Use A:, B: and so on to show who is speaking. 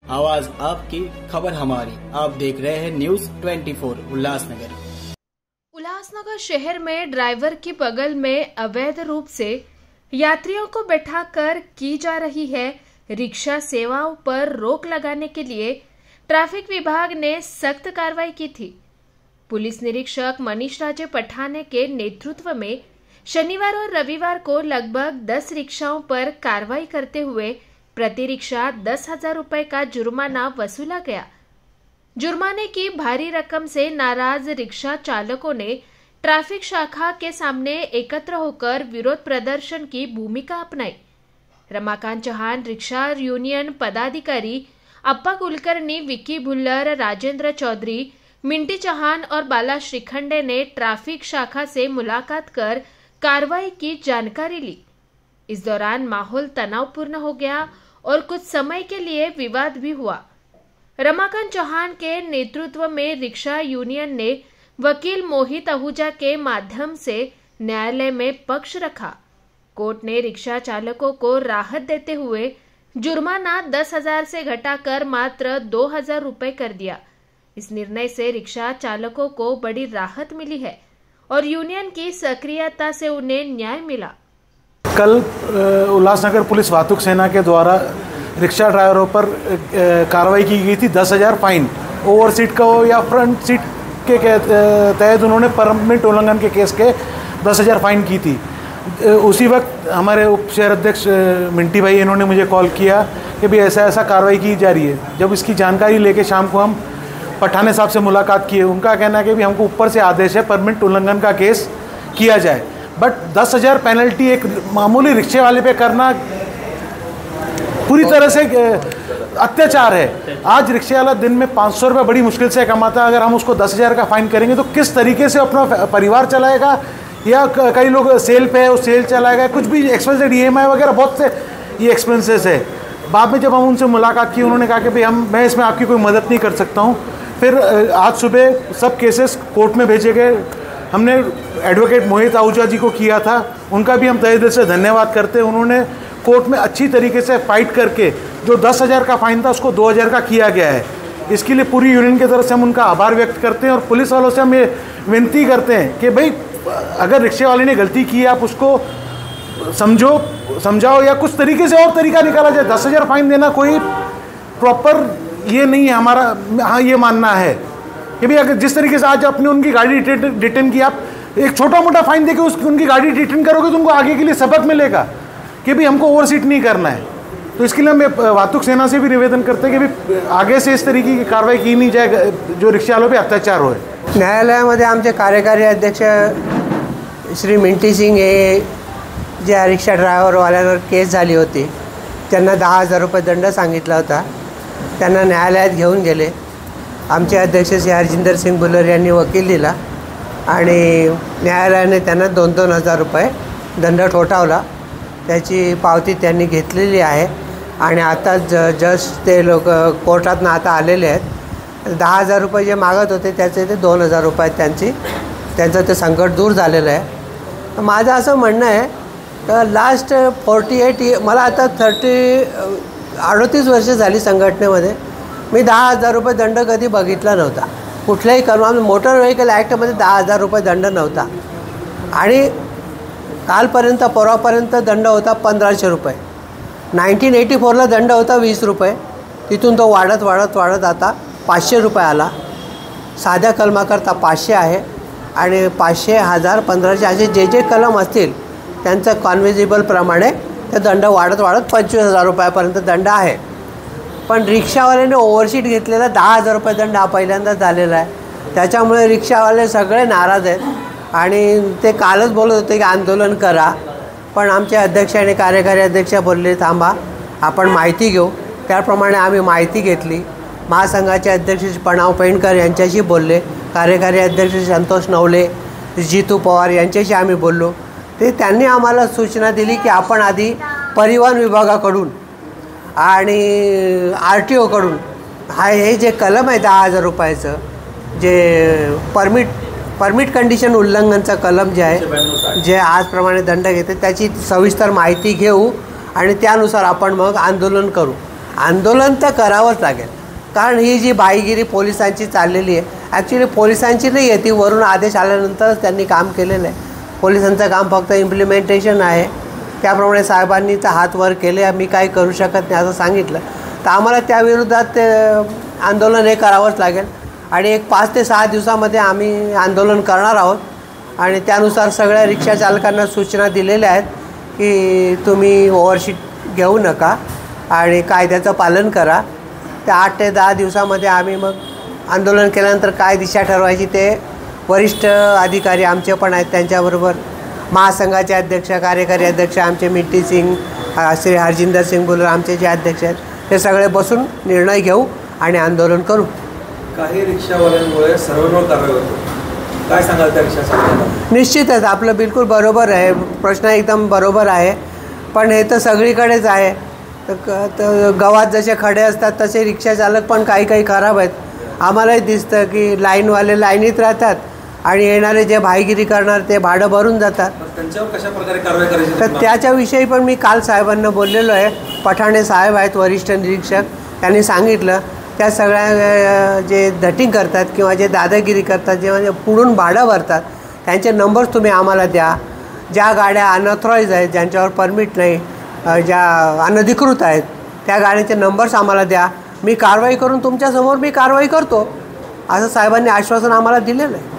A: आवाज आपकी, खबर हमारी। आप देख रहे हैं न्यूज 24 उल्लासनगर।
B: उल्लासनगर शहर में ड्राइवर के बगल में अवैध रूप से यात्रियों को बैठाकर की जा रही है रिक्शा सेवाओं पर रोक लगाने के लिए ट्रैफिक विभाग ने सख्त कार्रवाई की थी। पुलिस निरीक्षक मनीष राजे पठाने के नेतृत्व में शनिवार और रविवार को लगभग 10 रिक्शाओं पर कार्रवाई करते हुए प्रति रिक्शा 10,000 रुपए का जुर्माना वसूला गया। जुर्माने की भारी रकम से नाराज रिक्शा चालकों ने ट्रैफिक शाखा के सामने एकत्र होकर विरोध प्रदर्शन की भूमिका अपनाई। रमाकांत चौहान रिक्शा यूनियन पदाधिकारी अप्पा कुलकर्णी, विक्की भुल्लर, राजेंद्र चौधरी, मिंटी चौहान और बाला श्रीखंडे ने ट्रैफिक शाखा से मुलाकात कर कार्रवाई की जानकारी ली। इस दौरान माहौल तनावपूर्ण हो गया और कुछ समय के लिए विवाद भी हुआ। रमाकांत चौहान के नेतृत्व में रिक्शा यूनियन ने वकील मोहित आहूजा के माध्यम से न्यायालय में पक्ष रखा। कोर्ट ने रिक्शा चालकों को राहत देते हुए जुर्माना 10,000 से घटाकर मात्र 2,000 रुपए कर दिया। इस निर्णय से रिक्शा चालकों को बड़ी राहत मिली है और यूनियन की सक्रियता से उन्हें न्याय मिला।
C: कल उल्लासनगर पुलिस वाहतुक सेना के द्वारा रिक्शा ड्राइवरों पर कार्रवाई की गई थी। 10,000 फाइन, ओवर सीट का हो या फ्रंट सीट के तहत उन्होंने परमिट उल्लंघन के केस के 10,000 फाइन की थी। उसी वक्त हमारे उप शहर अध्यक्ष मिंटी भाई इन्होंने मुझे कॉल किया कि भाई ऐसा ऐसा कार्रवाई की जा रही है। जब इसकी जानकारी लेके शाम को हम पठाने साहब से मुलाकात किए, उनका कहना है कि भी हमको ऊपर से आदेश है परमिट उल्लंघन का केस किया जाए, बट 10,000 पेनल्टी एक मामूली रिक्शे वाले पे करना पूरी तरह से अत्याचार है। आज रिक्शे वाला दिन में 500 रुपये बड़ी मुश्किल से कमाता है। अगर हम उसको 10,000 का फाइन करेंगे तो किस तरीके से अपना परिवार चलाएगा, या कई लोग सेल पे है वो सेल चलाएगा, कुछ भी एक्सपेंसेस EMI वगैरह बहुत से ये एक्सपेंसेस है। बाद में जब हम उनसे मुलाकात की, उन्होंने कहा कि भाई मैं इसमें आपकी कोई मदद नहीं कर सकता हूँ। फिर आज सुबह सब केसेस कोर्ट में भेजे गए। हमने एडवोकेट मोहित आहूजा जी को किया था, उनका भी हम तहे दिल से धन्यवाद करते हैं। उन्होंने कोर्ट में अच्छी तरीके से फाइट करके जो 10,000 का फाइन था उसको 2,000 का किया गया है। इसके लिए पूरी यूनियन की तरफ से हम उनका आभार व्यक्त करते हैं और पुलिस वालों से हम ये विनती करते हैं कि भाई अगर रिक्शे वाले ने गलती की आप उसको समझाओ या कुछ तरीके से और तरीका निकाला जाए। 10,000 फाइन देना कोई प्रॉपर ये नहीं है हमारा। हाँ, ये मानना है कि भाई अगर जिस तरीके से आज आपने उनकी गाड़ी डिटेन की, आप एक छोटा मोटा फाइन देके उनकी गाड़ी डिटेन करोगे तो उनको आगे के लिए सबक मिलेगा कि भाई हमको ओवर सीट नहीं करना है। तो इसके लिए हम वाहतुक सेना से भी निवेदन करते हैं कि भाई आगे से इस तरीके की कार्रवाई की नहीं जाए जो रिक्शा वालों पे अत्याचार होए।
D: न्यायालयामध्ये आमचे कार्यकारी अध्यक्ष श्री मिंटी सिंग हे ज्या रिक्षा ड्रायव्हरवाल्यांवर केस झाली होती त्यांना 10,000 रुपये दंड सांगितला होता, त्यांना न्यायालयात घेऊन गेले। आमचे अध्यक्ष श्री हरजिंदर सिंग भुल्लर यांनी वकील दिला आणि न्यायालयाने त्यांना 2,000 रुपये दंड ठोठावला। त्याची पावती त्यांनी घेतलेली आहे आणि आता जस्ट ते लोक कोर्टातून आता आलेले आहेत। 10,000 रुपये जे मागत होते त्याचे ते 2,000 रुपये त्यांचं ते संकट दूर झालेलं आहे। माझं असं म्हणणं आहे तर लास्ट 48 मला आता 38 वर्ष झाली संघटनेमध्ये, मी 10,000 रुपये दंड कधी बघितला नव्हता। कुठल्याही मोटर व्हेकल ॲक्टमध्ये 10,000 रुपये दंड नव्हता आणि कालपर्यंत परवापर्यंत दंड होता 1,500 रुपये। 1984ला दंड होता 20 रुपये, तिथून तो वाढत आता 500 रुपये आला। साध्या कलमाकरता 500 आहे आणि 500, 1000, 1500 असे जे कलम असतील त्यांचं कॉन्व्हिजिबलप्रमाणे ते दंड वाढत 25,000 रुपयापर्यंत दंड आहे। पण रिक्षावाल्याने ओव्हरशीट घेतलेला 10,000 रुपये दंड हा पहिल्यांदाच झालेला आहे। त्याच्यामुळे रिक्षावाले सगळे नाराज आहेत आणि ते कालच बोलत होते की आंदोलन करा, पण आमचे अध्यक्ष आणि कार्यकारी अध्यक्ष बोलले थांबा आपण माहिती घेऊ। त्याप्रमाणे आम्ही माहिती घेतली। महासंघाचे अध्यक्ष प्रणव पेंडकर यांच्याशी बोलले, कार्यकारी अध्यक्ष संतोष नवले, जितू पवार यांच्याशी आम्ही बोललो। ते त्यांनी आम्हाला सूचना दिली की आपण आधी परिवहन विभागाकडून आणि RTOकडून हे जे कलम आहे 10,000 रुपयाचं जे परमिट कंडिशन उल्लंघनचं कलम जे आहे जे आजप्रमाणे दंड घेते त्याची सविस्तर माहिती घेऊ आणि त्यानुसार आपण मग आंदोलन करू। आंदोलन तर करावंच लागेल, कारण ही जी बाईगिरी पोलिसांची चाललेली आहे, ॲक्च्युली पोलिसांची नाही आहे ती, वरून आदेश आल्यानंतरच त्यांनी काम केलेलं आहे. पोलिसांचं काम फक्त इम्प्लिमेंटेशन आहे. त्याप्रमाणे साहेबांनी तर हात वर केले, मी काही करू शकत नाही असं सांगितलं, तर आम्हाला त्याविरोधात ते आंदोलन हे करावंच लागेल. आणि एक 5 ते 6 दिवसामध्ये आम्ही आंदोलन करणार आहोत. आणि त्यानुसार सगळ्या रिक्षा चालकांना सूचना दिलेल्या आहेत की तुम्ही ओव्हरशीट घेऊ नका आणि कायद्याचं पालन करा. त्या 8 ते 10 दिवसामध्ये आम्ही मग आंदोलन केल्यानंतर काय दिशा ठरवायची ते वरिष्ठ अधिकारी आमचे पण आहेत, त्यांच्याबरोबर महासंघाचे अध्यक्ष, कार्यकारी अध्यक्ष आमचे मिट्टी सिंग, श्री हरजिंदर सिंग बुलर आमचे जे अध्यक्ष आहेत, ते सगळे बसून निर्णय घेऊ आणि आंदोलन करू.
E: काही रिक्षावाल्यांमुळे सर्वांवर कारवाई होतो, काय सांगाल त्या रिक्षा चालकांना?
D: निश्चितच आपलं बिलकुल बरोबर आहे, प्रश्न एकदम बरोबर आहे. पण हे तर सगळीकडेच आहे. तर गावात जसे खडे असतात तसे रिक्षा चालक पण काही खराब आहेत. आम्हालाही दिसतं की लाईनवाले लाईनीत राहतात आणि येणारे जे भाईगिरी करणार ते भाडं भरून जातात.
E: त्यांच्यावर कशा प्रकारे कारवाई करायची?
D: तर त्याच्याविषयी पण मी काल साहेबांना बोललेलो आहे. पठाणे साहेब आहेत वरिष्ठ निरीक्षक, त्यांनी सांगितलं त्या सगळ्या जे धटिंग करतात किंवा जे दादागिरी करतात, जे पुढून भाडं भरतात, त्यांचे नंबर्स तुम्ही आम्हाला द्या. ज्या गाड्या अनऑथराईज आहेत, ज्यांच्यावर परमिट नाही, ज्या अनधिकृत आहेत, त्या गाड्यांचे नंबर्स आम्हाला द्या. मी कारवाई करून तुमच्यासमोर मी कारवाई करतो, असं साहेबांनी आश्वासन आम्हाला दिलेलं आहे.